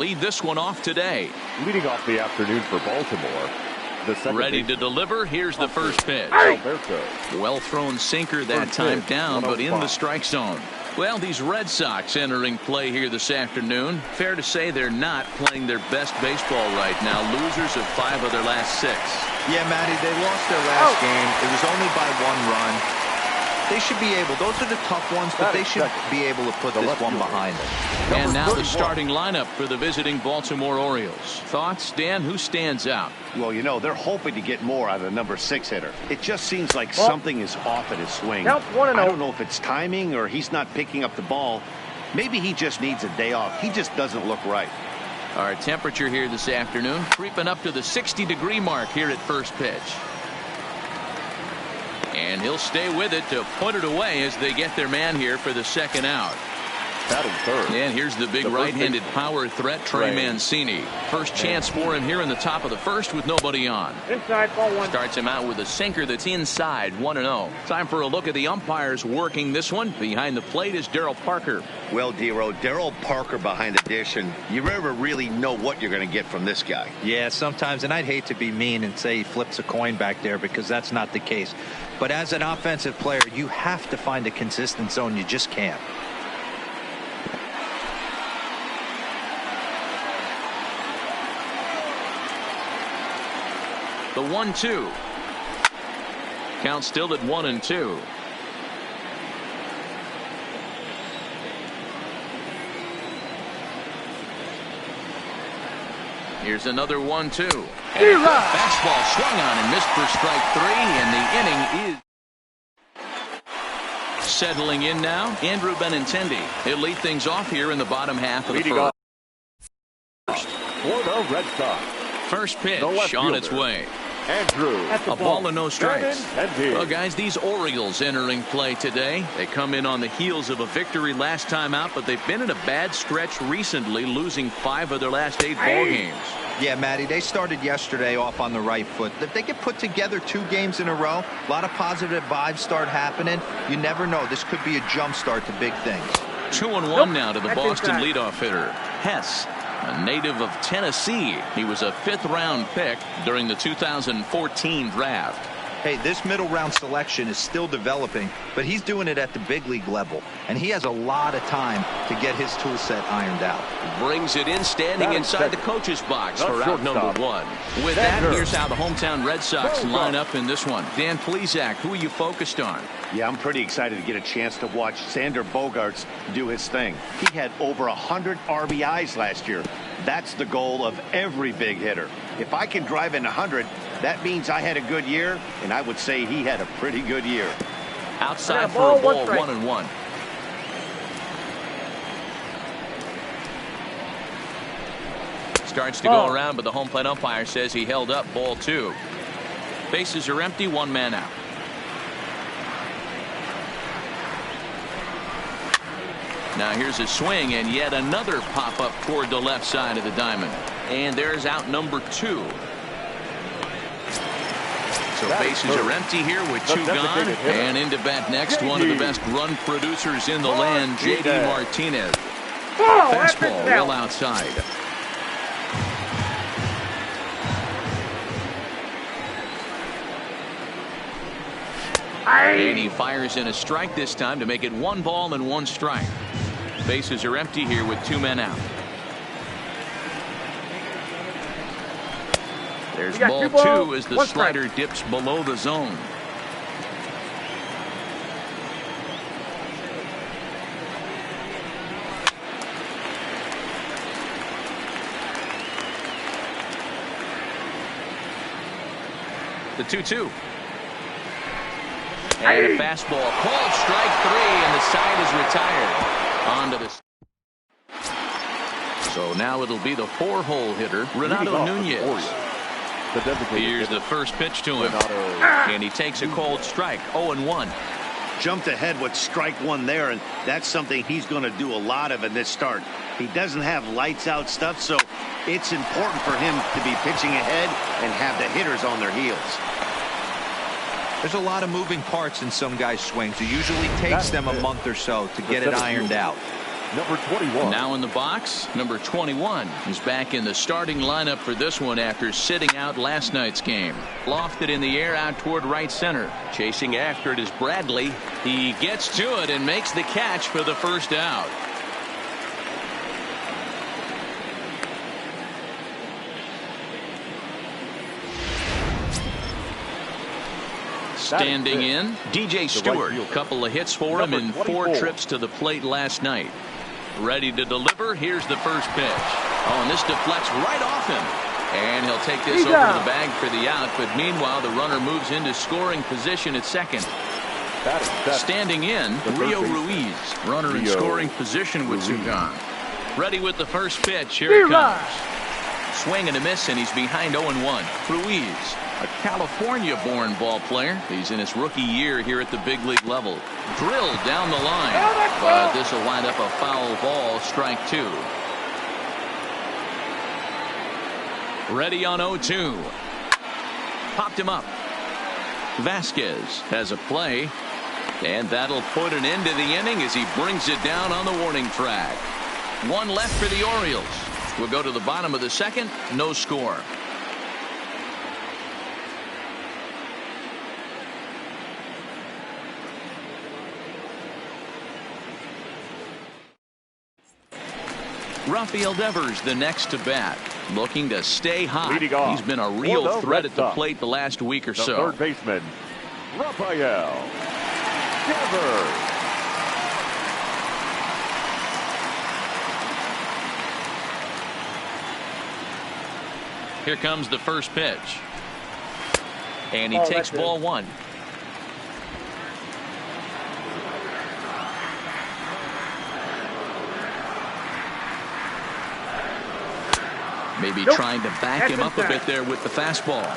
lead this one off today. Leading off the afternoon for Baltimore. Ready to deliver. Here's the first pitch. Well thrown sinker that time down, but in the strike zone. Well, these Red Sox entering play here this afternoon. Fair to say they're not playing their best baseball right now. Losers of 5 of their last 6. Yeah, Matty, they lost their last game. It was only by 1 run. They should be able, those are the tough ones, but they should be able to put this one behind them. And now the starting lineup for the visiting Baltimore Orioles. Thoughts, Dan? Who stands out? Well, you know, they're hoping to get more out of the number 6 hitter. It just seems like something is off at his swing. I don't know if it's timing or he's not picking up the ball. Maybe he just needs a day off. He just doesn't look right. Our temperature here this afternoon creeping up to the 60-degree mark here at first pitch. And he'll stay with it to put it away as they get their man here for the second out. Batting third. And here's the big right-handed power threat, Trey Mancini. First chance for him here in the top of the first with nobody on. Inside, ball 1. Starts him out with a sinker that's inside, 1-0. Time for a look at the umpires working this one. Behind the plate is Darryl Parker. Well, Dero, Darryl Parker behind the dish, and you never really know what you're going to get from this guy. Yeah, sometimes, and I'd hate to be mean and say he flips a coin back there because that's not the case. But as an offensive player, you have to find a consistent zone. You just can't. The 1-2. Count still at 1-2. Here's another 1-2. And fastball swung on and missed for strike 3, and the inning is settling in now. Andrew Benintendi. He'll lead things off here in the bottom half of the first. For the Red Sox. First pitch on its way. Andrew. A ball and no strikes. Well, guys, these Orioles entering play today. They come in on the heels of a victory last time out, but they've been in a bad stretch recently, losing 5 of their last 8 ball games. Yeah, Matty, they started yesterday off on the right foot. If they could put together 2 games in a row, a lot of positive vibes start happening. You never know. This could be a jump start to big things. 2-1 now to the Boston leadoff hitter, Hess. A native of Tennessee. He was a 5th-round pick during the 2014 draft. Hey, this middle round selection is still developing, but he's doing it at the big league level, and he has a lot of time to get his tool set ironed out. Brings it in, standing inside the coach's box for out number 1. With that, here's how the hometown Red Sox line up in this one. Dan Plesac, who are you focused on? Yeah, I'm pretty excited to get a chance to watch Xander Bogaerts do his thing. He had over 100 RBIs last year. That's the goal of every big hitter. If I can drive in 100, that means I had a good year, and I would say he had a pretty good year. Outside for a ball, 1-1. Starts to go around, but the home plate umpire says he held up, ball 2. Bases are empty, 1 man out. Now here's a swing, and yet another pop-up toward the left side of the diamond. And there's out number 2. So bases are empty here with 2 gone. And into bat next, one of the best run producers in the land, J.D. Martinez. Fastball well outside. And he fires in a strike this time to make it 1 ball and 1 strike. Bases are empty here with 2 men out. There's ball 2 as the slider dips below the zone. The 2-2. And a fastball called strike 3, and the side is retired. Onto this. So now it'll be the 4-hole hitter, Renato Nunez. Here's the first pitch to him, and he takes a cold strike. 0-1. Jumped ahead with strike 1 there, and that's something he's going to do a lot of in this start. He doesn't have lights out stuff, so it's important for him to be pitching ahead and have the hitters on their heels. There's a lot of moving parts in some guys' swings. It usually takes them a month or so to get it ironed out. number 21. Now in the box, number 21 is back in the starting lineup for this one after sitting out last night's game. Lofted in the air out toward right center. Chasing after it is Bradley. He gets to it and makes the catch for the first out. Standing in, DJ Stewart. A couple of hits for him in 4 trips to the plate last night. Ready to deliver. Here's the first pitch. Oh, and this deflects right off him. And he'll take this over to the bag for the out. But meanwhile, the runner moves into scoring position at second. Standing in, Rio Ruiz. Runner in scoring position with 2 gone. Ready with the first pitch. Here it comes. Swing and a miss, and he's behind 0-1. Ruiz, a California-born ball player. He's in his rookie year here at the big league level. Drilled down the line, but this will wind up a foul ball, strike 2. Ready on 0-2. Popped him up. Vasquez has a play, and that'll put an end to the inning as he brings it down on the warning track. 1 left for the Orioles. We'll go to the bottom of the second. No score. Rafael Devers the next to bat, looking to stay hot. He's been a real threat at the plate the last week or so. Third baseman, Rafael Devers. Here comes the first pitch. And he takes ball 1. Maybe trying to back him up a bit there with the fastball.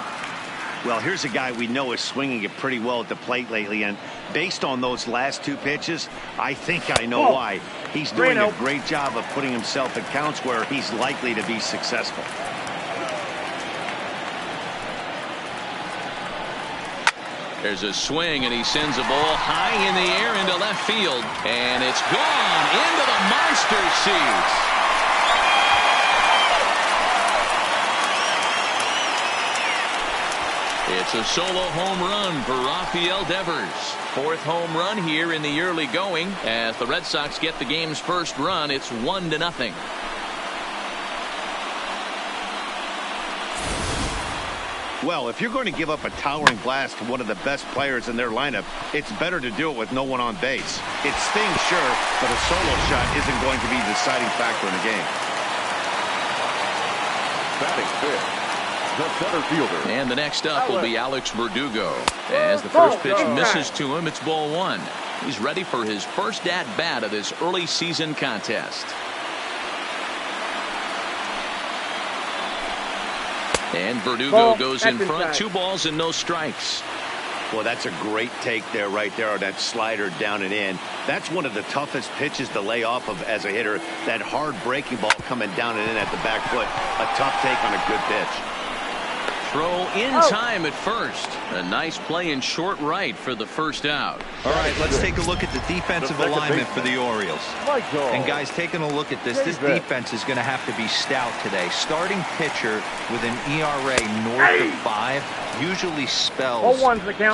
Well, here's a guy we know is swinging it pretty well at the plate lately, and based on those last 2 pitches, I think I know why. He's doing a great job of putting himself in counts where he's likely to be successful. There's a swing, and he sends a ball high in the air into left field, and it's gone into the monster seats. It's a solo home run for Rafael Devers. 4th home run here in the early going. As the Red Sox get the game's first run, it's 1-0. Well, if you're going to give up a towering blast to one of the best players in their lineup, it's better to do it with no one on base. It stings, sure, but a solo shot isn't going to be the deciding factor in the game. Batting fifth, the center fielder. And the next up will be Alex Verdugo. As the first pitch misses to him, it's ball 1. He's ready for his first at-bat of this early season contest. And Verdugo goes in front. 2 balls and no strikes. Well, that's a great take there, right there, on that slider down and in. That's one of the toughest pitches to lay off of as a hitter. That hard breaking ball coming down and in at the back foot. A tough take on a good pitch. Throw in time at first. A nice play in short right for the first out. All right, let's take a look at the defensive alignment for the Orioles. And guys, taking a look at this defense is going to have to be stout today. Starting pitcher with an ERA north of 5 usually spells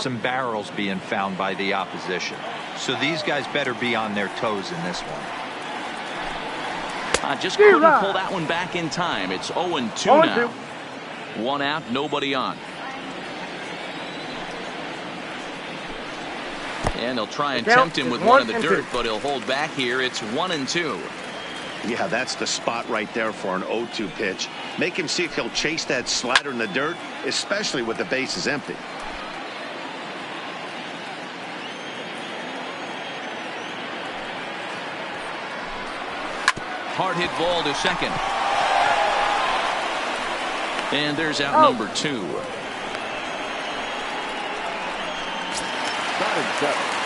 some barrels being found by the opposition. So these guys better be on their toes in this one. Just couldn't pull that one back in time. It's 0-2 now. 1 out, nobody on. And they'll try and tempt him with one in the dirt, but he'll hold back here. It's 1-2. Yeah, that's the spot right there for an 0-2 pitch. Make him see if he'll chase that slider in the dirt, especially with the bases empty. Hard hit ball to second. And there's out number 2.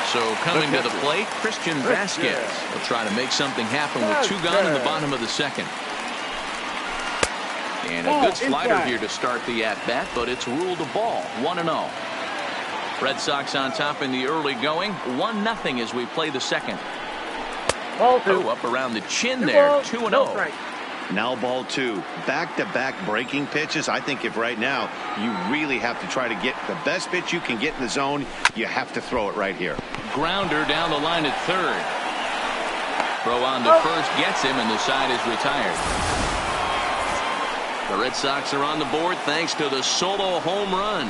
So coming to the plate, Christian Vasquez will try to make something happen with 2 gone in the bottom of the second. And a good slider here to start the at-bat, but it's ruled a ball. 1-0. Red Sox on top in the early going. 1-0 as we play the second. Ball 2. Oh, up around the chin there. 2-0. Now ball 2. Back-to-back breaking pitches. I think if right now you really have to try to get the best pitch you can get in the zone, you have to throw it right here. Grounder down the line at third. Throw on to first gets him, and the side is retired. The Red Sox are on the board thanks to the solo home run.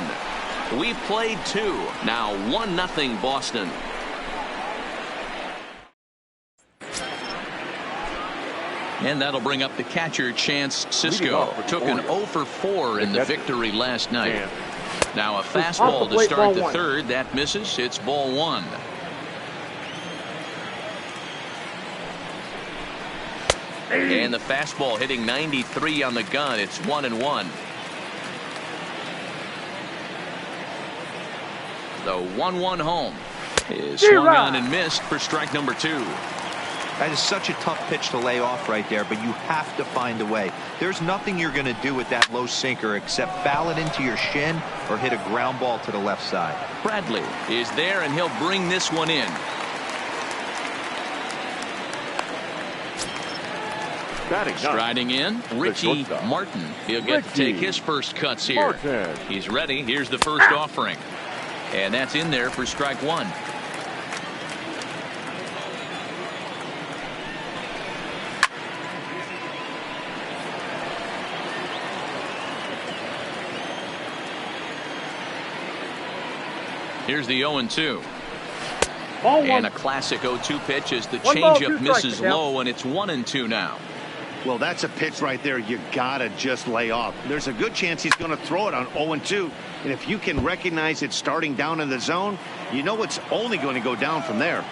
We've played 2. Now 1-0 Boston. And that'll bring up the catcher, Chance Sisco. Took an 0 for 4 in the victory last night. Now a fastball to start the third. That misses. It's ball 1. And the fastball hitting 93 on the gun. It's 1-1. The 1-1 home is swung on and missed for strike number 2. That is such a tough pitch to lay off right there, but you have to find a way. There's nothing you're going to do with that low sinker except foul it into your shin or hit a ground ball to the left side. Bradley is there, and he'll bring this one in. Striding in, Ricky Martin. He'll get to take his first cuts here. He's ready. Here's the first offering. And that's in there for strike 1. Here's the 0-2. And a classic 0-2 pitch as the changeup misses low, and it's 1-2 now. Well, that's a pitch right there you gotta just lay off. There's a good chance he's going to throw it on 0-2, and if you can recognize it starting down in the zone, you know it's only going to go down from there.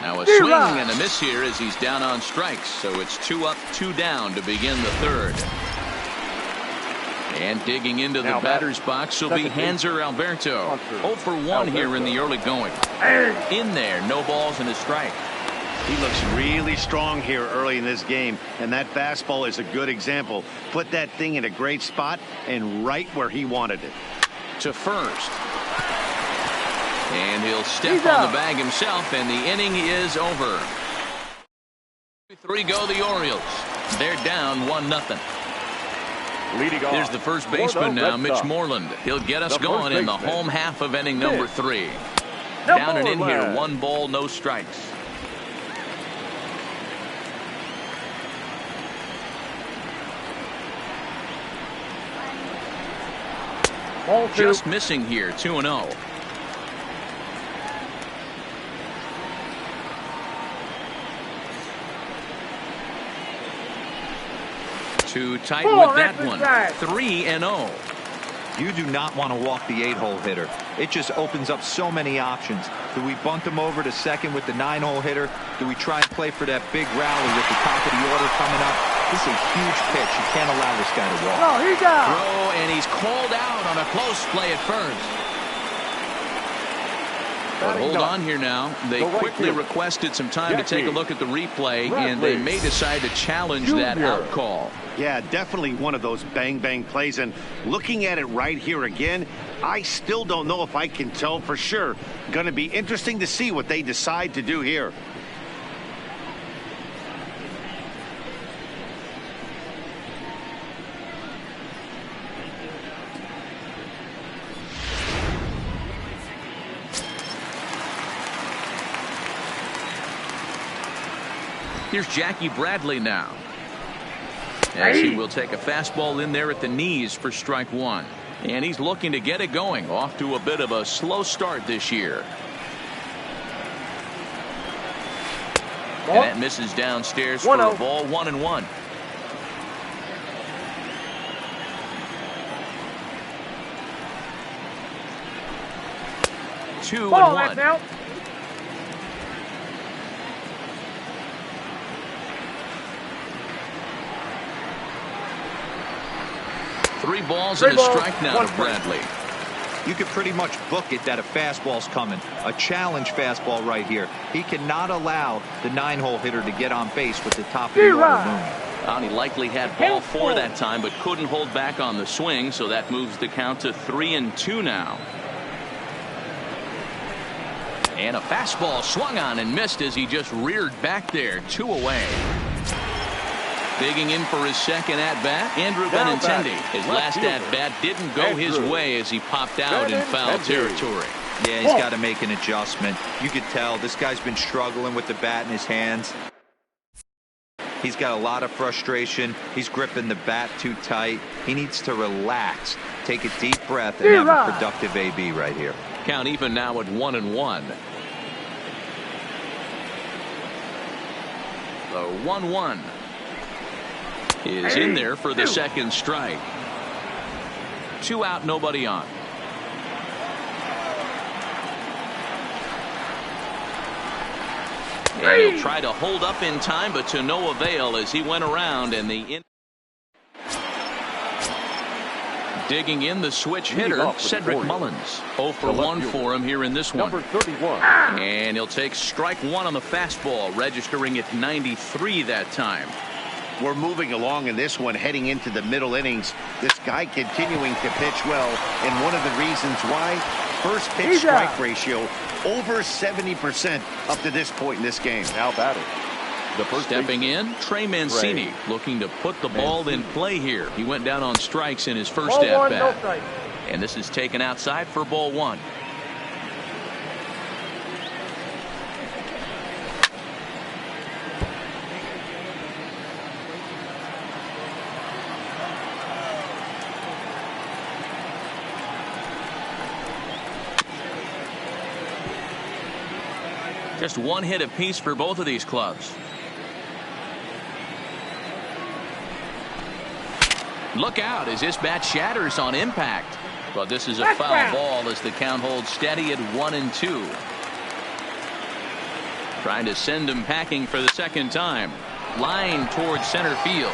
Now a swing and a miss here as he's down on strikes, so it's 2 up, 2 down to begin the third. And digging into the batter's box will be Hanser Alberto. 0 for 1 here in the early going. In there, no balls and a strike. He looks really strong here early in this game, and that fastball is a good example. Put that thing in a great spot and right where he wanted it. To first. And he'll step on the bag himself, and the inning is over. 3 go the Orioles. They're down 1-0. Here's the first baseman now, Mitch Moreland. He'll get us going in the home half of inning number 3. Down and in here, 1 ball, no strikes. Just missing here, 2-0. Too tight with that one. 3-0. You do not want to walk the 8-hole hitter. It just opens up so many options. Do we bunt him over to second with the 9-hole hitter? Do we try and play for that big rally with the top of the order coming up? This is a huge pitch. You can't allow this guy to walk. Throw, and he's called out on a close play at first. But hold on here now. They quickly requested some time to take a look at the replay, and they may decide to challenge that out call. Yeah, definitely one of those bang-bang plays. And looking at it right here again, I still don't know if I can tell for sure. Going to be interesting to see what they decide to do here. Here's Jackie Bradley now. As he will take a fastball in there at the knees for strike 1. And he's looking to get it going. Off to a bit of a slow start this year. And that misses downstairs for a ball, 1-1. Two and one. 3 balls and a strike now to Bradley. You could pretty much book it that a fastball's coming. A challenge fastball right here. He cannot allow the 9-hole hitter to get on base with the top of the order moving. He likely had ball 4 that time, but couldn't hold back on the swing, so that moves the count to 3-2 now. And a fastball swung on and missed as he just reared back there. 2 away. Digging in for his second at-bat, Andrew Benintendi. His last at-bat didn't go his way as he popped out in foul territory. Yeah, he's got to make an adjustment. You could tell this guy's been struggling with the bat in his hands. He's got a lot of frustration. He's gripping the bat too tight. He needs to relax, take a deep breath, and have a productive AB right here. Count even now at 1-1. The 1-1 is in there for the second strike. 2 out, nobody on. And he'll try to hold up in time, but to no avail as he went around and the digging in the switch hitter, Cedric Mullins. 0 for 1 for him here in this one. Number 31. And he'll take strike 1 on the fastball, registering at 93 that time. We're moving along in this one, heading into the middle innings. This guy continuing to pitch well, and one of the reasons why, first pitch strike ratio over 70% up to this point in this game. Now batting. The first stepping in, Trey Mancini, looking to put the ball in play here. He went down on strikes in his first at-bat. And this is taken outside for ball 1. Just 1 hit apiece for both of these clubs. Look out as this bat shatters on impact. But this is a foul ball as the count holds steady at 1-2. Trying to send him packing for the second time. Line towards center field.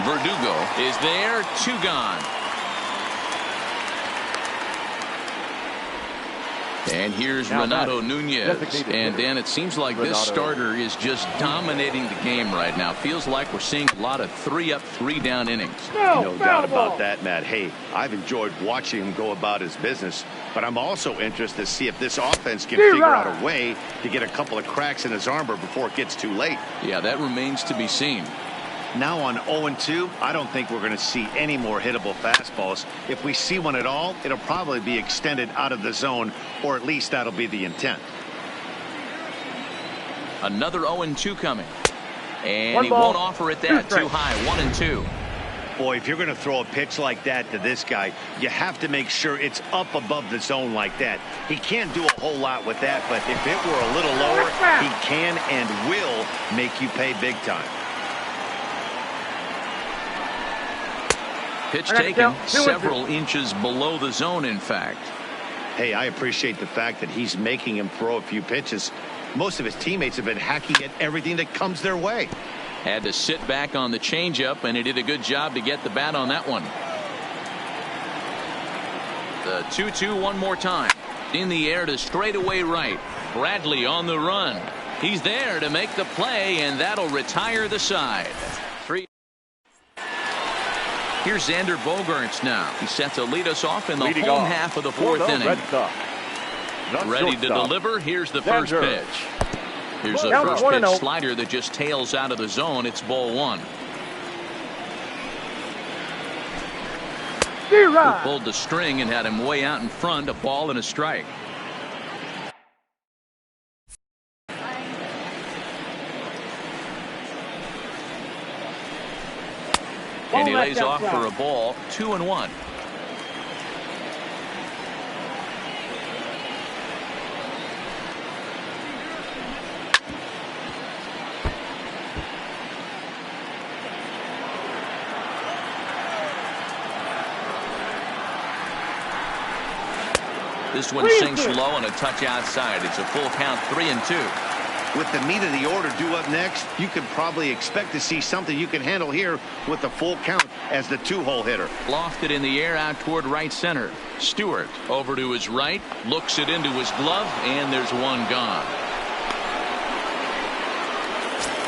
Verdugo is there. 2 gone. And here's Renato Nunez. And Dan, it seems like this starter is just dominating the game right now. Feels like we're seeing a lot of 3-up, 3-down innings. No doubt about that, Matt. Hey, I've enjoyed watching him go about his business, but I'm also interested to see if this offense can figure out a way to get a couple of cracks in his armor before it gets too late. Yeah, that remains to be seen. Now on 0-2, I don't think we're going to see any more hittable fastballs. If we see one at all, it'll probably be extended out of the zone, or at least that'll be the intent. Another 0-2 coming. And he won't offer it that. Too high. 1-2. Boy, if you're going to throw a pitch like that to this guy, you have to make sure it's up above the zone like that. He can't do a whole lot with that, but if it were a little lower, he can and will make you pay big time. Pitch taken several inches below the zone, in fact. Hey, I appreciate the fact that he's making him throw a few pitches. Most of his teammates have been hacking at everything that comes their way. Had to sit back on the changeup, and he did a good job to get the bat on that one. The 2-2 one more time. In the air to straightaway right. Bradley on the run. He's there to make the play, and that'll retire the side. 3. Here's Xander Bogaerts now. He's set to lead us off in the home half of the 4th inning. Ready to deliver. Here's the first pitch. Here's a first pitch slider that just tails out of the zone. It's ball 1. Who pulled the string and had him way out in front. A ball and a strike. And he lays off for a ball. 2-1. This one sinks low and a touch outside. It's a full count. 3-2. With the meat of the order due up next, you could probably expect to see something you can handle here with the full count as the 2-hole hitter. Lofted in the air out toward right center. Stewart over to his right, looks it into his glove, and there's one gone.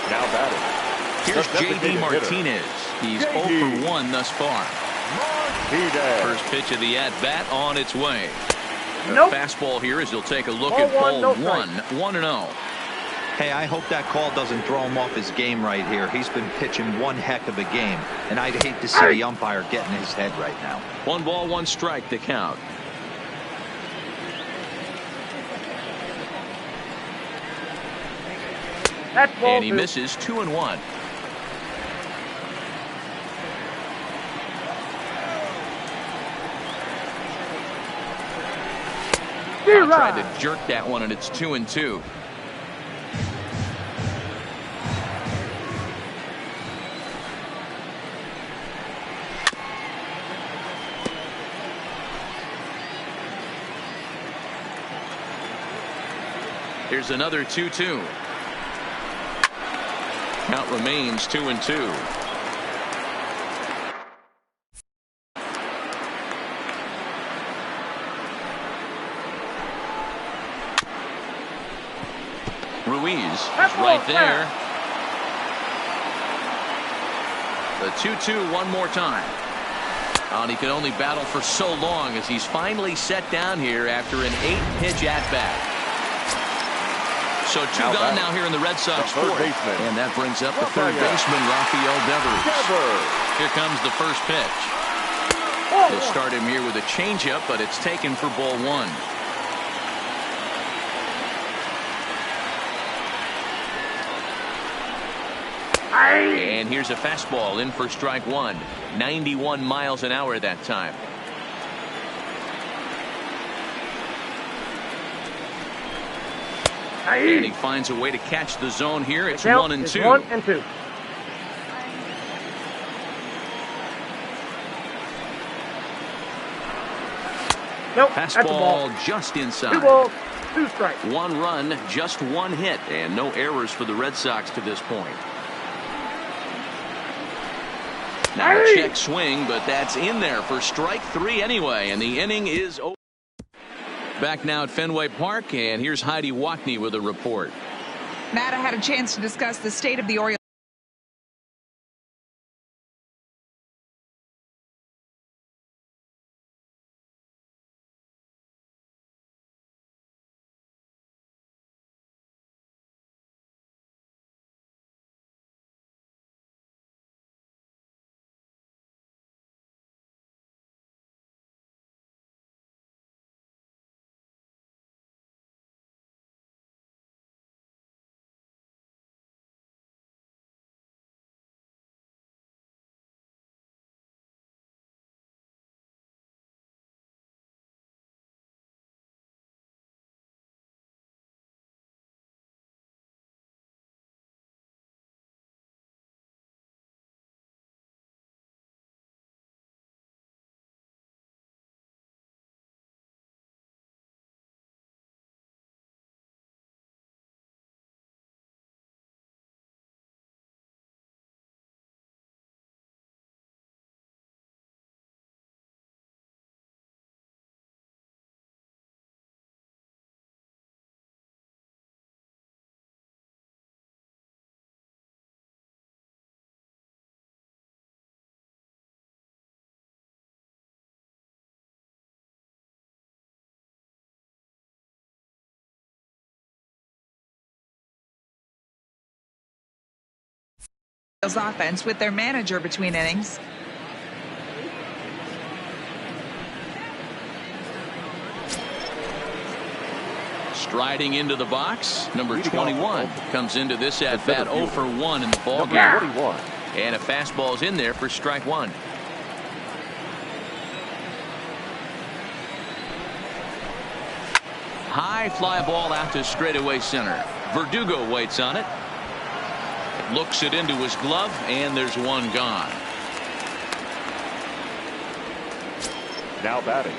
Now batting. Here's J.D. Martinez. He's 0 for 1 thus far. Martinez. First pitch of the at-bat on its way. Fastball here as he'll take a look at ball one. 1-0. Hey, I hope that call doesn't throw him off his game right here. He's been pitching one heck of a game, and I'd hate to see the umpire get in his head right now. 1 ball, 1 strike to count. And he misses 2-1. Tried to jerk that one, and it's 2-2. Here's another 2-2. Count remains 2-2. Ruiz is right there. The 2-2 one more time. And he could only battle for so long as he's finally set down here after an 8-pitch at-bat. So 2 gone now here in the Red Sox fourth. And that brings up the third baseman, Rafael Devers. Here comes the first pitch. They'll start him here with a changeup, but it's taken for ball 1. And here's a fastball in for strike 1. 91 miles an hour that time. And he finds a way to catch the zone here. It's 1-2. 1-2. Nope, fastball just inside. 2 balls, 2 strikes. 1 run, just 1 hit, and no errors for the Red Sox to this point. Now a check swing, but that's in there for strike 3 anyway, and the inning is over. Back now at Fenway Park, and here's Heidi Wackney with a report. Matt, I had a chance to discuss the state of the Orioles. Offense with their manager between innings. Striding into the box, number 21 comes into this at bat 0 for 1 in the ball game. And a fastball's in there for strike 1. High fly ball out to straightaway center. Verdugo waits on it. Looks it into his glove, and there's 1 gone. Now batting,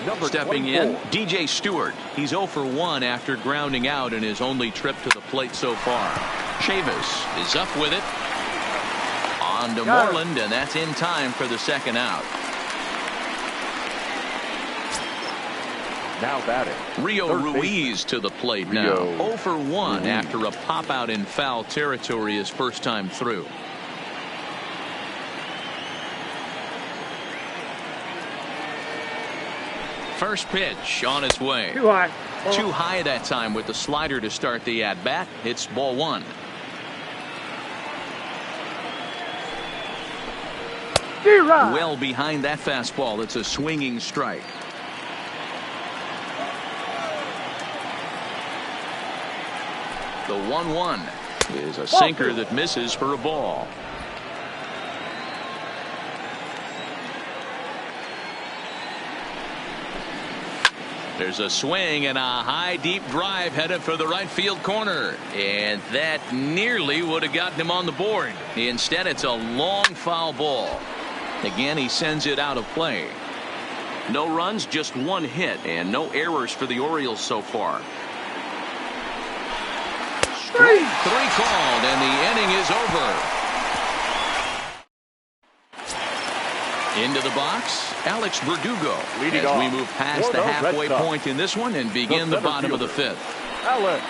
number Stepping 24. in, DJ Stewart. He's 0 for 1 after grounding out in his only trip to the plate so far. Chavis is up with it. On to Moreland, and that's in time for the second out. Now batting, Rio Ruiz to the plate now. 0 for 1 after a pop out in foul territory his first time through. First pitch on its way. Too high. Too high that time with the slider to start the at bat. It's ball one. Well behind that fastball. It's a swinging strike. The 1-1 is a sinker that misses for a ball. There's a swing and a high deep drive headed for the right field corner, and that nearly would have gotten him on the board. Instead, it's a long foul ball. Again, he sends it out of play. No runs, just one hit, and no errors for the Orioles so far. Strike three called, and the inning is over. Into the box, Alex Verdugo. Leading as off we move past the halfway Red Sox. point in this one and begin the bottom of the fifth. Alex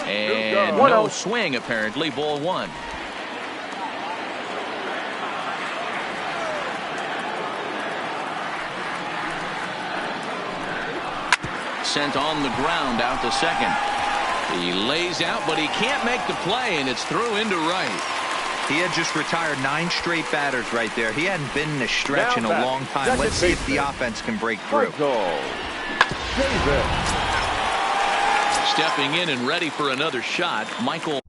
And Verdugo. no swing, apparently. Ball one. Sent on the ground out to second. He lays out, but he can't make the play, and it's through into right. He had just retired 9 straight batters right there. He hadn't been in this stretch in a Now long time. Let's see if the offense can break through. Stepping in and ready for another shot, Michael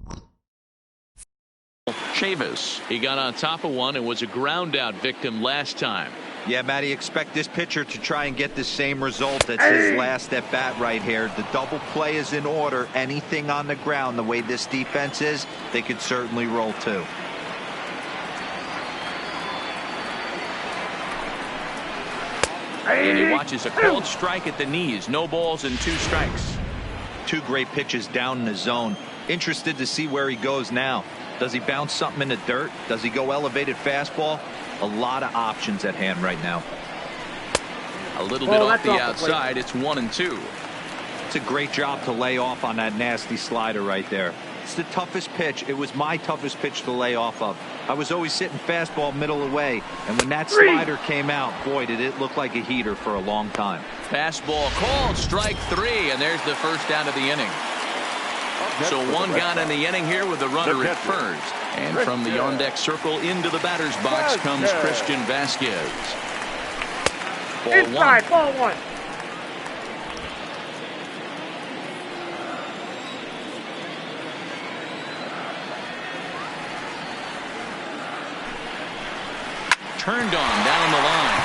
Chavis. He got on top of one and was a ground out victim last time. Yeah, Matty, expect this pitcher to try and get the same result. That's his last at bat right here. The double play is in order. Anything on the ground, the way this defense is, they could certainly roll too. And he watches a called strike at the knees. No balls and 2 strikes. 2 great pitches down in the zone. Interested to see where he goes now. Does he bounce something in the dirt? Does he go elevated fastball? A lot of options at hand right now. A little bit off the outside. It's 1-2. It's a great job to lay off on that nasty slider right there. It's the toughest pitch. It was my toughest pitch to lay off of. I was always sitting fastball middle away, and when that slider came out, boy, did it look like a heater for a long time. Fastball called, strike 3, and there's the first out of the inning. So one gone in the inning here with the runner at first. And from the on-deck circle into the batter's box comes Christian Vasquez. Ball one. Ball one. Turned on down the line.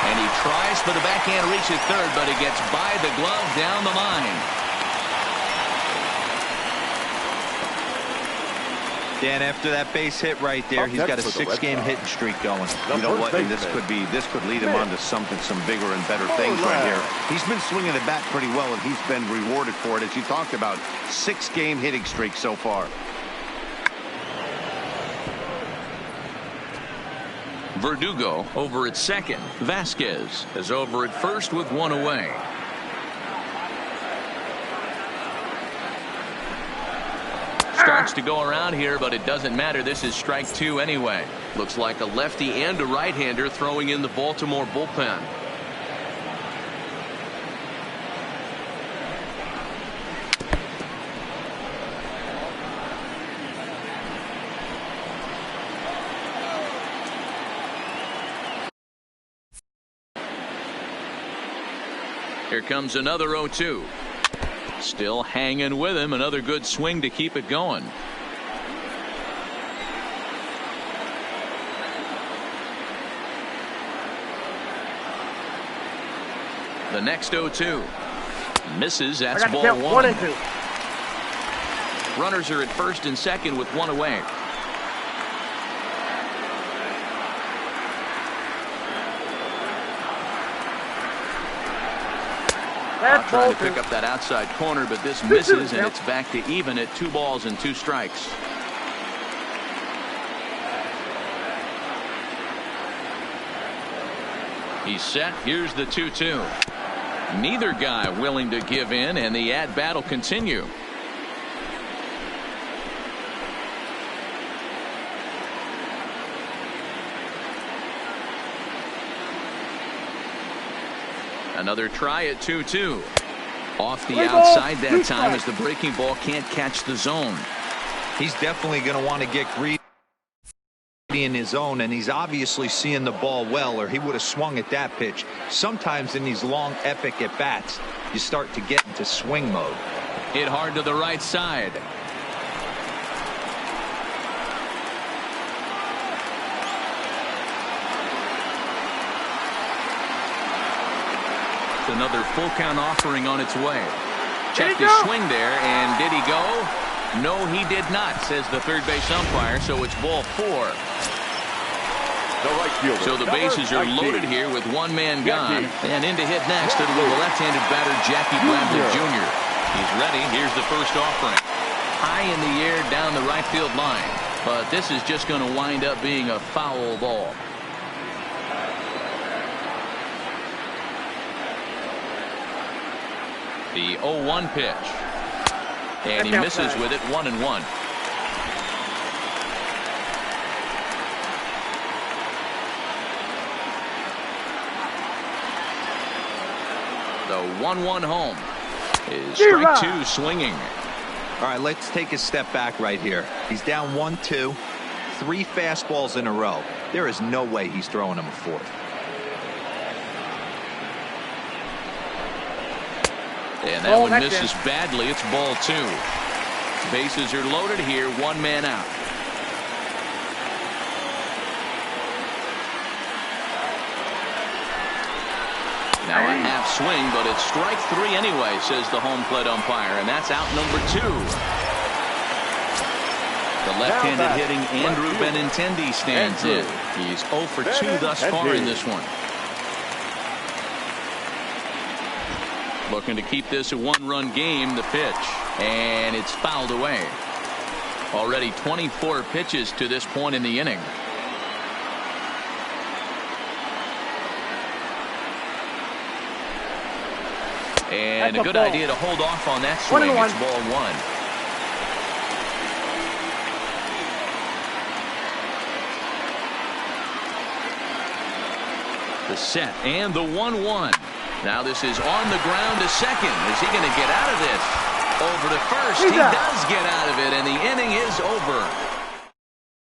And he tries for the backhand reach at third, but he gets by the glove down the line. Dan, after that base hit right there, he's got a 6-game hitting streak going. You know what? And this could lead him on to some bigger and better things right here. He's been swinging the bat pretty well, and he's been rewarded for it, as you talked about. 6-game hitting streak so far. Verdugo over at second. Vasquez is over at first with 1 away. Starts to go around here, but it doesn't matter. This is strike 2 anyway. Looks like a lefty and a right-hander throwing in the Baltimore bullpen. Here comes another 0-2. Still hanging with him. Another good swing to keep it going. The next 0-2 misses. That's ball 1. 1 and 2. Runners are at first and second with 1 away. Trying to pick up that outside corner, but this misses, and it's back to even at 2 balls and 2 strikes. He's set. Here's the 2-2. Neither guy willing to give in, and the at-bat will continue. Another try at 2-2. Off the outside that time as the breaking ball can't catch the zone. He's definitely going to want to get greedy in his own, and he's obviously seeing the ball well, or he would have swung at that pitch. Sometimes in these long epic at bats you start to get into swing mode. Hit hard to the right side. It's another full count offering on its way. Checked his swing there, and did he go? No, he did not, says the third base umpire, so it's ball 4. So the bases are loaded here with one man gone, and in to hit next it'll be the left-handed batter Jackie Bradley Jr. He's ready. Here's the first offering. High in the air down the right field line, but this is just going to wind up being a foul ball. The 0-1 pitch, and he misses with it. 1-1. The 1-1 home is strike 2 swinging. All right, let's take a step back right here. He's down 1-2, 3 fastballs in a row. There is no way he's throwing him a fourth. And that one misses badly. It's ball 2. Bases are loaded here. One man out. Now a half swing, but it's strike 3 anyway, says the home plate umpire, and that's out number 2. The left-handed hitting Andrew Benintendi stands in. He's 0 for 2 thus far in this one. Looking to keep this a 1-run game. The pitch, and it's fouled away. Already 24 pitches to this point in the inning. And a good idea to hold off on that swing. It's ball 1. The set and the 1-1. Now this is on the ground to second. Is he going to get out of this? Over to first. He does get out of it, and the inning is over.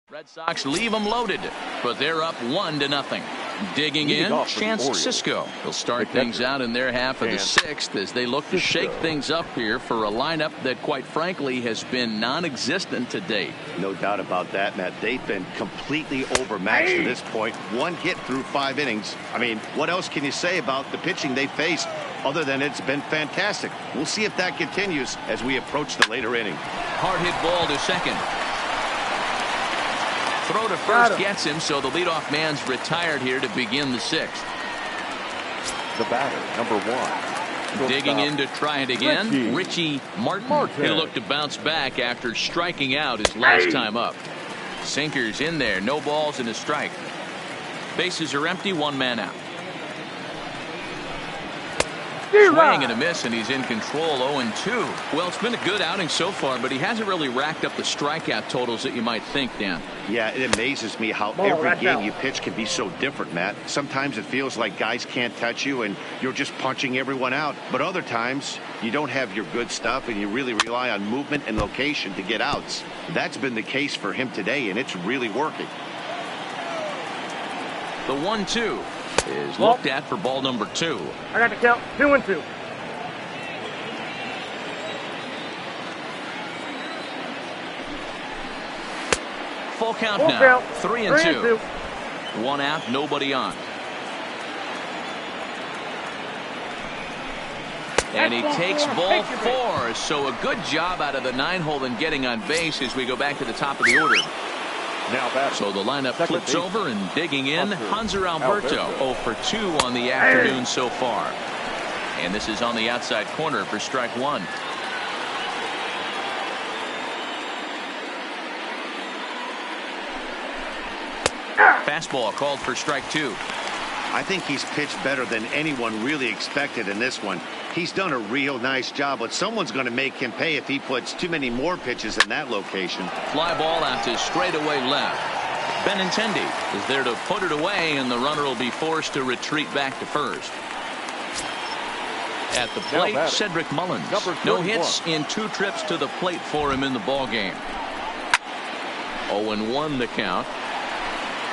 Red Sox leave them loaded, but they're up 1-0. Digging in, Chance Sisco. They'll start things out in their half of the 6th as they look to shake things up here for a lineup that, quite frankly, has been non-existent to date. No doubt about that, Matt. They've been completely overmatched to this point. 1 hit through 5 innings. I mean, what else can you say about the pitching they faced other than it's been fantastic? We'll see if that continues as we approach the later inning. Hard hit ball to second. Throw to first gets him, so the leadoff man's retired here to begin the 6th. The batter, number 1. Digging in to try it again, Richie Martin. He'll look to bounce back after striking out his last time up. Sinkers in there, no balls and a strike. Bases are empty, 1 man out. Swing and a miss, and he's in control. 0-2. Well, it's been a good outing so far, but he hasn't really racked up the strikeout totals that you might think, Dan. Yeah, it amazes me how every game you pitch can be so different, Matt. Sometimes it feels like guys can't touch you and you're just punching everyone out. But other times you don't have your good stuff and you really rely on movement and location to get outs. That's been the case for him today, and it's really working. The 1-2 is looked at for ball number 2. I got the count. 2-2. Full count now. 3-2. 1 out, nobody on. And he takes ball 4. So a good job out of the 9-hole in getting on base as we go back to the top of the order. So the lineup flips over, and digging in, Hanser Alberto. 0 for 2 on the afternoon so far. And this is on the outside corner for strike 1. Fastball called for strike 2. I think he's pitched better than anyone really expected in this one. He's done a real nice job, but someone's going to make him pay if he puts too many more pitches in that location. Fly ball out to straightaway left. Benintendi is there to put it away, and the runner will be forced to retreat back to first. At the plate, Cedric Mullins. No hits in 2 trips to the plate for him in the ballgame. 0-1 the count.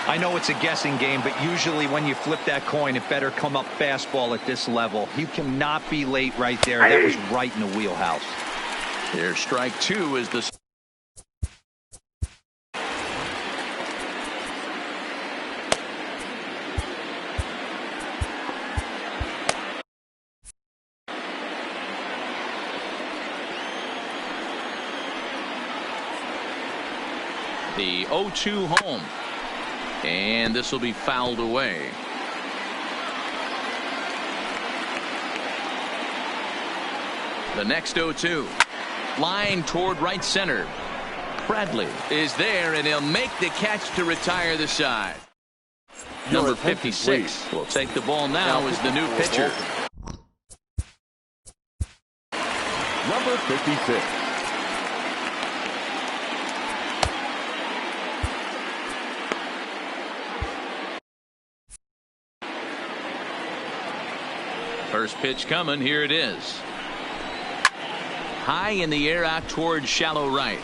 I know it's a guessing game, but usually when you flip that coin, it better come up fastball at this level. You cannot be late right there. That was right in the wheelhouse. There's strike 2 as the the 0-2 home. And this will be fouled away. The next 0-2. Line toward right center. Bradley is there, and he'll make the catch to retire the side. Number 56 will take the ball now as the new pitcher. Number 56. First pitch coming. Here it is. High in the air out towards shallow right.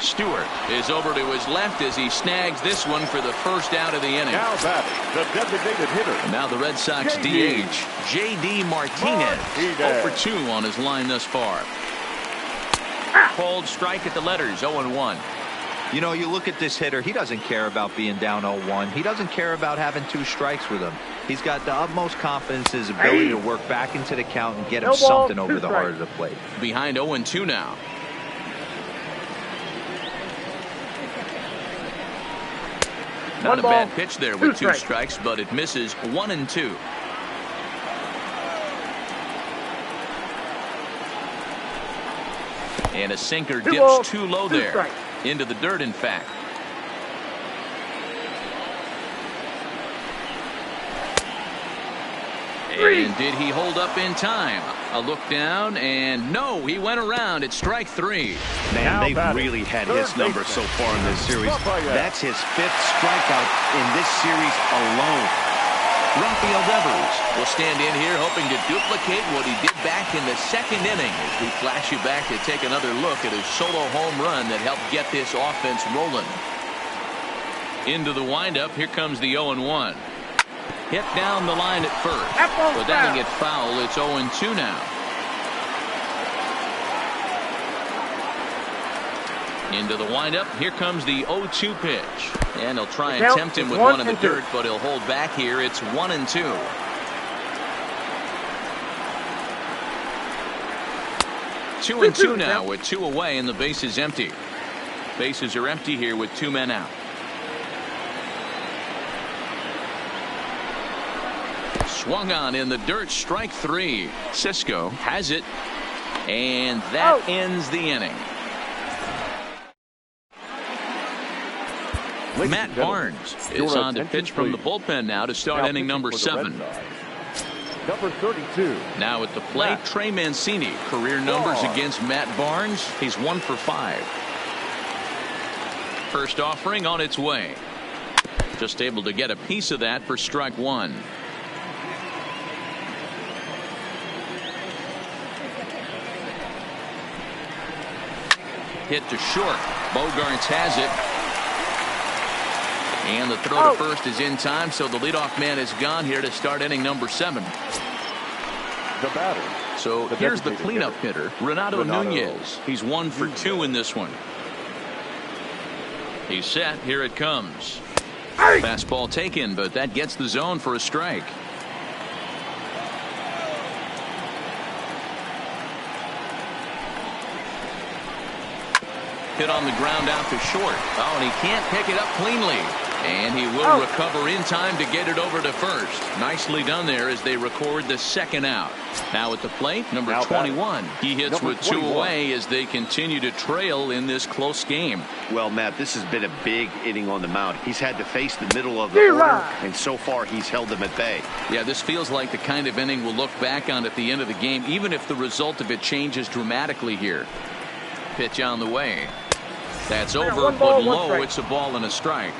Stewart is over to his left as he snags this one for the first out of the inning. Now batting, the designated hitter. And now the Red Sox DH, J.D. Martinez. 0 for 2 on his line thus far. Called strike at the letters. 0-1. You know, you look at this hitter, he doesn't care about being down 0-1. He doesn't care about having 2 strikes with him. He's got the utmost confidence in his ability to work back into the count and get him something over the heart of the plate. Behind 0-2 now. Not a bad pitch there with 2 strikes, but it misses. 1-2. And a sinker dips too low there. Into the dirt, in fact. And did he hold up in time? A look down, and no, he went around. It's strike 3. Man, they've really had his number so far in this series. That's his 5th strikeout in this series alone. Rafael Devers will stand in here hoping to duplicate what he did back in the 2nd inning as we flash you back to take another look at his solo home run that helped get this offense rolling. Into the windup, here comes the 0-1. Hit down the line at first, but that'll get foul. It's 0-2 now. Into the windup, here comes the 0-2 pitch. And he'll try and tempt him with one in the dirt, but he'll hold back here. It's 1-2. Two and two now with 2 away, and the base is empty. Bases are empty here with 2 men out. Swung on in the dirt, strike 3. Cisco has it, and that ends the inning. Matt Barnes is on to pitch from the bullpen now to start inning number 7. Number 32. Now at the plate, Trey Mancini. Career numbers against Matt Barnes. He's 1 for 5. First offering on its way. Just able to get a piece of that for strike 1. Hit to short. Bogarts has it. And the throw to first is in time, so the leadoff man is gone here to start inning number 7. The batter. So here's the cleanup hitter, Renato Nunez. He's 1 for 2 in this one. He's set. Here it comes. Fastball taken, but that gets the zone for a strike. Hit on the ground out to short. Oh, and he can't pick it up cleanly. And he will recover in time to get it over to first. Nicely done there as they record the 2nd out. Now at the plate, number 21. He hits with 2 away as they continue to trail in this close game. Well, Matt, this has been a big inning on the mound. He's had to face the middle of the order, and so far he's held them at bay. Yeah, this feels like the kind of inning we'll look back on at the end of the game, even if the result of it changes dramatically here. Pitch on the way. That's over, but low. It's a ball and a strike.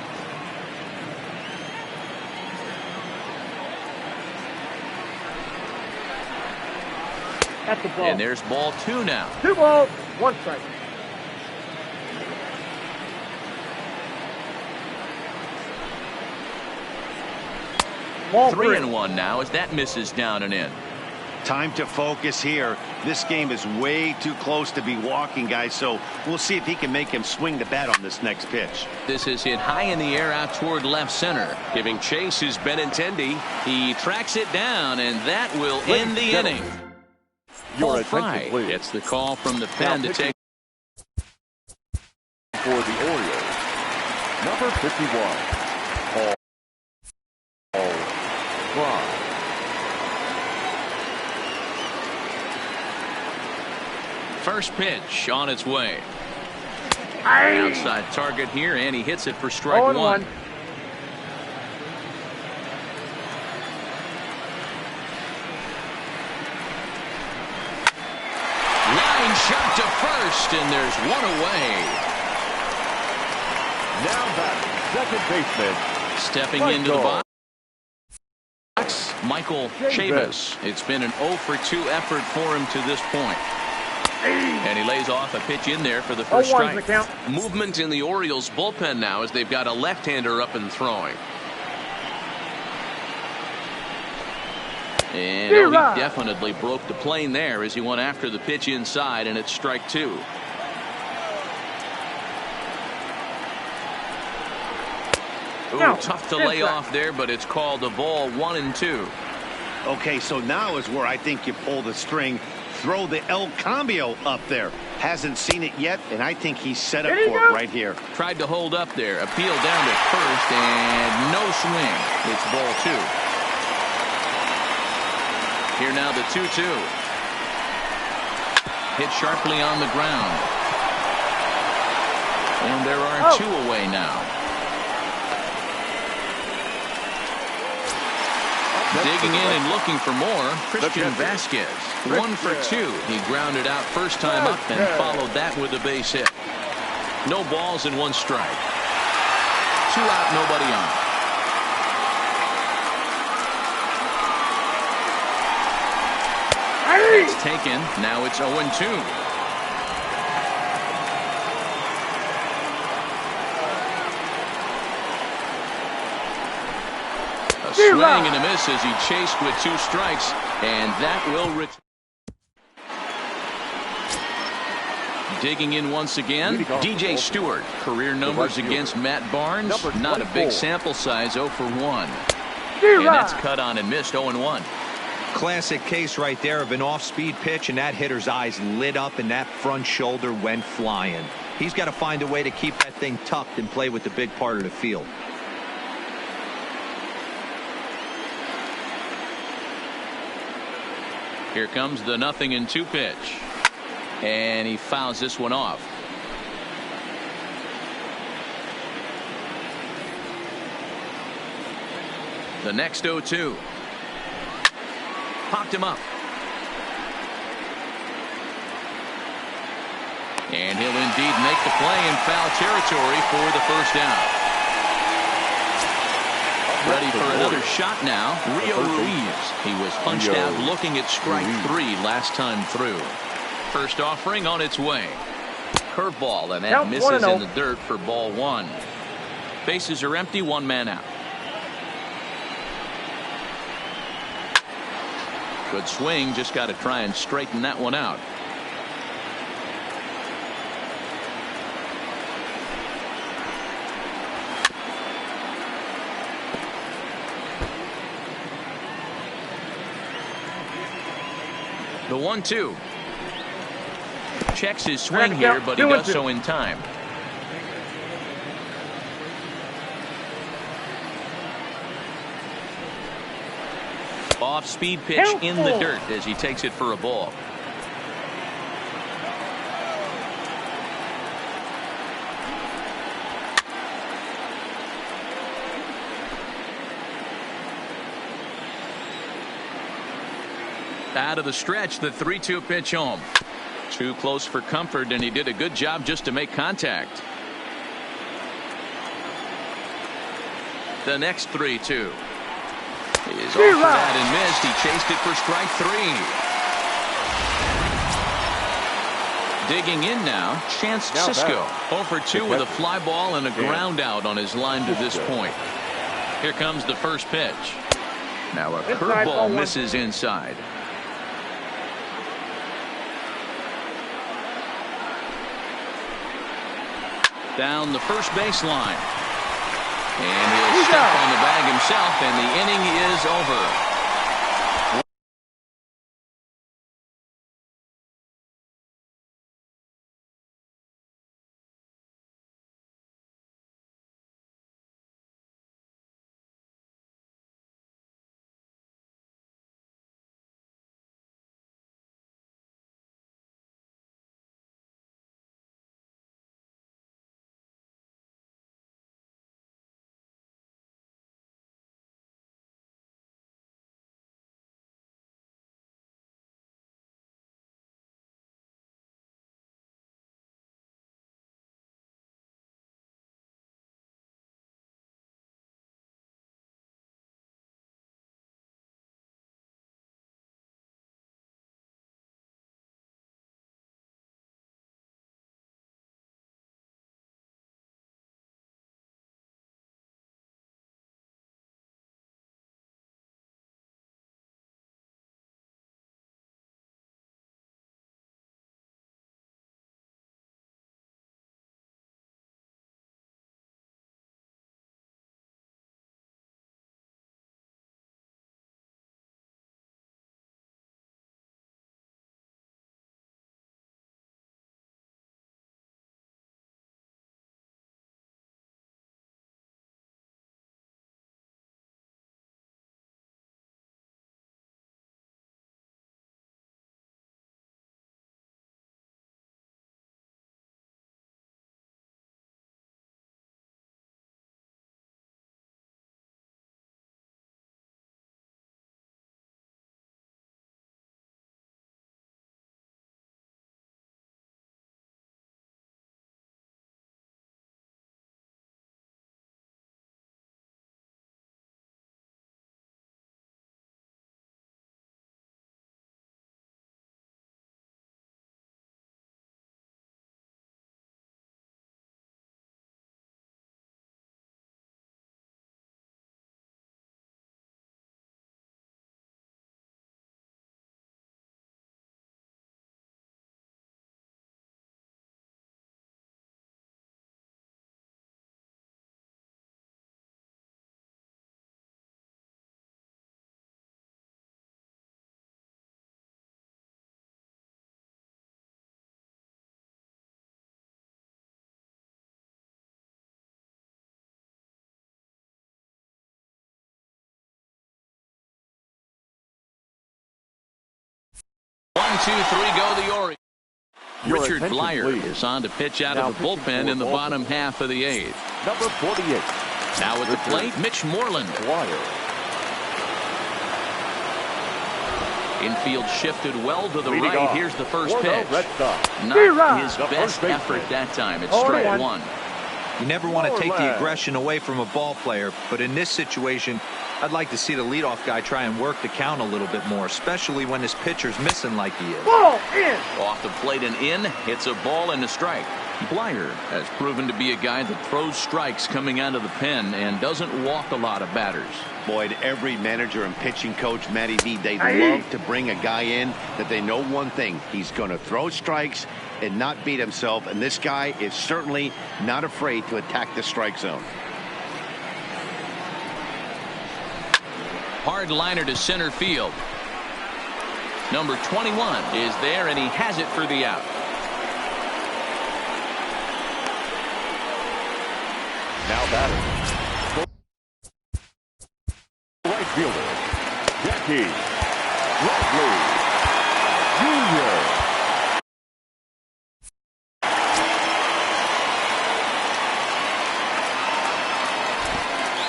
At the ball. And there's ball 2 now. 2 balls, 1 strike. Ball 3-1 now as that misses down and in. Time to focus here. This game is way too close to be walking, guys, so we'll see if he can make him swing the bat on this next pitch. This is hit high in the air out toward left center. Giving chase is Benintendi. He tracks it down, and that will end the inning. Your Ball Fry attention, please. gets the call from the pen to take. For the Orioles, number 51, Paul Fry. First pitch on its way. Outside target here, and he hits it for strike 1. Line shot to first, and there's one away. Now batting, second baseman. Stepping into the box, Michael Chavis. It's been an 0 for 2 effort for him to this point. And he lays off a pitch in there for the first strike. Movement in the Orioles bullpen now as they've got a left-hander up and throwing. And he definitely broke the plane there as he went after the pitch inside, and it's strike 2. Ooh, tough to lay off there, but it's called a ball 1-2. Okay, so now is where I think you pull the string. Throw the El Cambio up there. Hasn't seen it yet, and I think he's set up for it right here. Tried to hold up there. Appeal down to first, and no swing. It's ball 2. Here now the 2-2. Hit sharply on the ground. And there are 2 away now. Digging in and looking for more, Christian Vasquez. 1 for 2. He grounded out first time up and followed that with a base hit. No balls and 1 strike. 2 out, nobody on. It's taken. Now it's 0-2. A swing and a miss as he chased with 2 strikes, and that will return. Digging in once again, DJ Stewart. Career numbers against Matt Barnes. Not a big sample size, 0 for 1. And that's cut on and missed, 0-1. Classic case right there of an off-speed pitch, and that hitter's eyes lit up and that front shoulder went flying. He's got to find a way to keep that thing tucked and play with the big part of the field. Here comes the 0-2 pitch. And he fouls this one off. The next 0-2. Popped him up. And he'll indeed make the play in foul territory for the first out. Ready for another shot now. Rio Ruiz. He was punched out looking at strike 3 last time through. First offering on its way. Curveball, and that misses in the dirt for ball 1. Bases are empty, 1 man out. Good swing, just got to try and straighten that one out. The 1-2. Checks his swing here, but he does so in time. Off-speed pitch in the dirt as he takes it for a ball. Out of the stretch, the 3-2 pitch home. Too close for comfort, and he did a good job just to make contact. The next 3-2 is off for that and missed. He chased it for strike 3. Digging in now, Chance Cisco. 0 for 2 with a fly ball and a ground out on his line to this point. Here comes the first pitch. Now a curveball misses inside. Down the first baseline. And he'll step on the bag himself, and the inning is over. One, two, three, go the Orioles. Richard Blyer is on to pitch out of the bullpen in the bottom half of the 8th. Number 48. Now at the plate, Mitch Moreland. Infield shifted well to the right. Here's the first pitch. Not his best effort that time. It's strike one. You never want to take the aggression away from a ball player, but in this situation, I'd like to see the leadoff guy try and work the count a little bit more, especially when his pitcher's missing like he is. Ball in. Off the plate and in. It's a ball and a strike. Blyer has proven to be a guy that throws strikes coming out of the pen and doesn't walk a lot of batters. Boyd, every manager and pitching coach, Matty V, they love to bring a guy in that they know one thing. He's going to throw strikes and not beat himself, and this guy is certainly not afraid to attack the strike zone. Hard liner to center field. Number 21 is there, and he has it for the out. Now batting. Right fielder, Jackie Bradley Jr.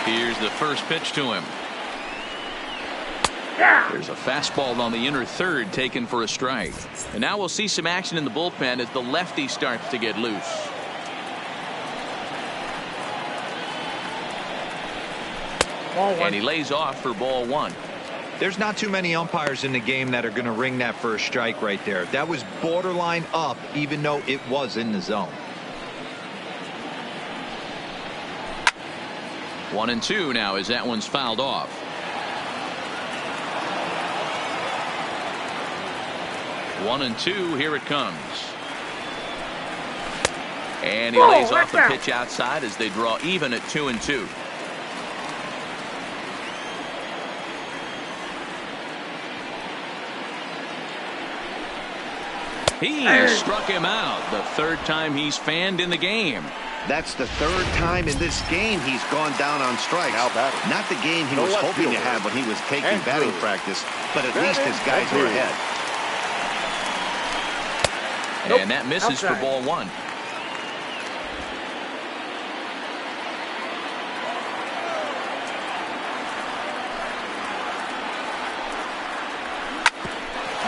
Here's the first pitch to him. There's a fastball on the inner third taken for a strike. And now we'll see some action in the bullpen as the lefty starts to get loose. And he lays off for ball one. There's not too many umpires in the game that are going to ring that first strike right there. That was borderline up, even though it was in the zone. 1-2 now as that one's fouled off. One and two, here it comes. And he lays off the pitch outside as they draw even at 2-2. He struck him out. The third time he's fanned in the game. That's the third time in this game he's gone down on strikes. Not the game he was hoping to have when he was taking batting practice, but at least his guys are ahead. And that misses for ball one.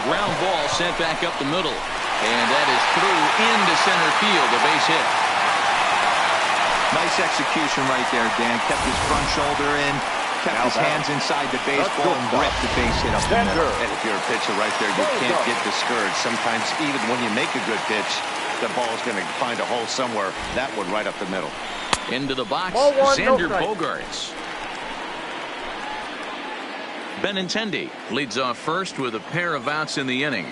Ground ball sent back up the middle. And that is through into center field, a base hit. Nice execution right there, Dan. Kept his front shoulder in, kept his hands inside the baseball, and ripped the base hit up the middle. And if you're a pitcher right there, you can't get discouraged. Sometimes even when you make a good pitch, the ball's going to find a hole somewhere. That one right up the middle. Into the box, Xander Bogaerts. Benintendi leads off first with a pair of outs in the inning.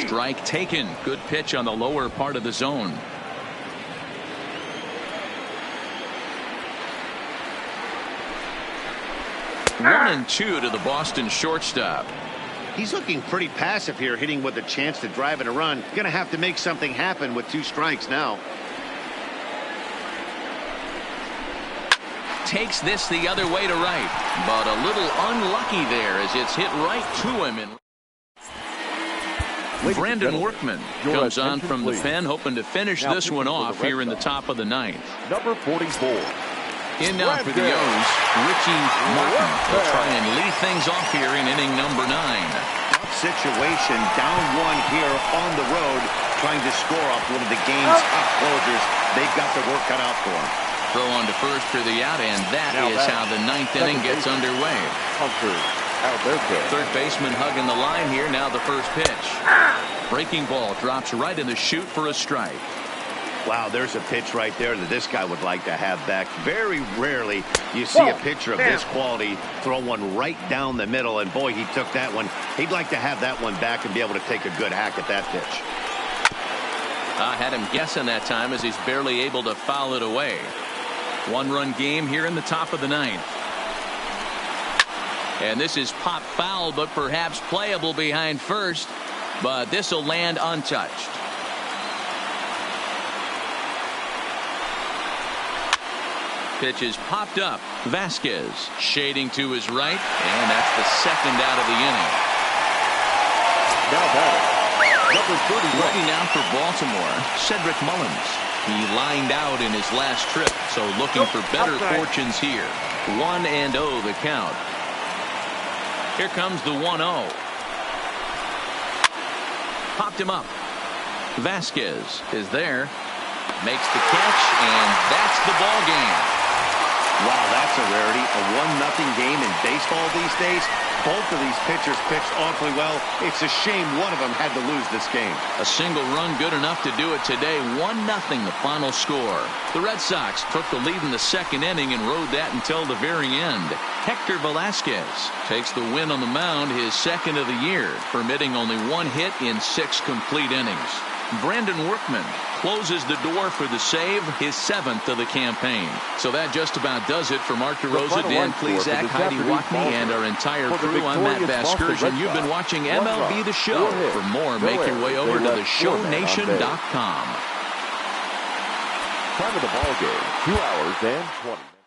Strike taken. Good pitch on the lower part of the zone. One and two to the Boston shortstop. He's looking pretty passive here, hitting with a chance to drive in a run. Going to have to make something happen with 2 strikes now. Takes this the other way to right, but a little unlucky there as it's hit right to him. And Brandon Workman comes on from the pen, hoping to finish this one off here in the top of the 9th. Number 44. In now for the O's, Richie Martin will try and lead things off here in inning number 9. Tough situation, down 1 here on the road, trying to score off one of the game's top closers. They've got the work cut out for them. Throw on to first for the out, and that is how the 9th inning gets underway. Third baseman hugging the line here. Now the first pitch. Breaking ball drops right in the chute for a strike. Wow, there's a pitch right there that this guy would like to have back. Very rarely you see a pitcher of this quality throw one right down the middle, and boy, he took that one. He'd like to have that one back and be able to take a good hack at that pitch. I had him guessing that time as he's barely able to foul it away. 1-run game here in the top of the 9th. And this is pop foul, but perhaps playable behind first. But this will land untouched. Pitch is popped up. Vasquez shading to his right, and that's the second out of the inning. Now batting, number 31. Ready now for Baltimore, Cedric Mullins. He lined out in his last trip, so looking for better fortunes here. 1-0 the count. Here comes the 1-0. Popped him up. Vasquez is there. Makes the catch, and that's the ball game. Wow, that's a rarity. A 1-0 game in baseball these days. Both of these pitchers pitched awfully well. It's a shame one of them had to lose this game. A single run good enough to do it today. 1-0 the final score. The Red Sox took the lead in the second inning and rode that until the very end. Hector Velasquez takes the win on the mound, his second of the year, permitting only 1 hit in 6 complete innings. Brandon Workman closes the door for the save, his 7th of the campaign. So that just about does it for Mark DeRosa, Dan Plesac, Heidi Watney, and our entire crew. I'm Matt Vasgersian. You've been watching MLB The Show. For more, make your way over to theshownation.com. Time of the ball game, 2 hours and 20 minutes.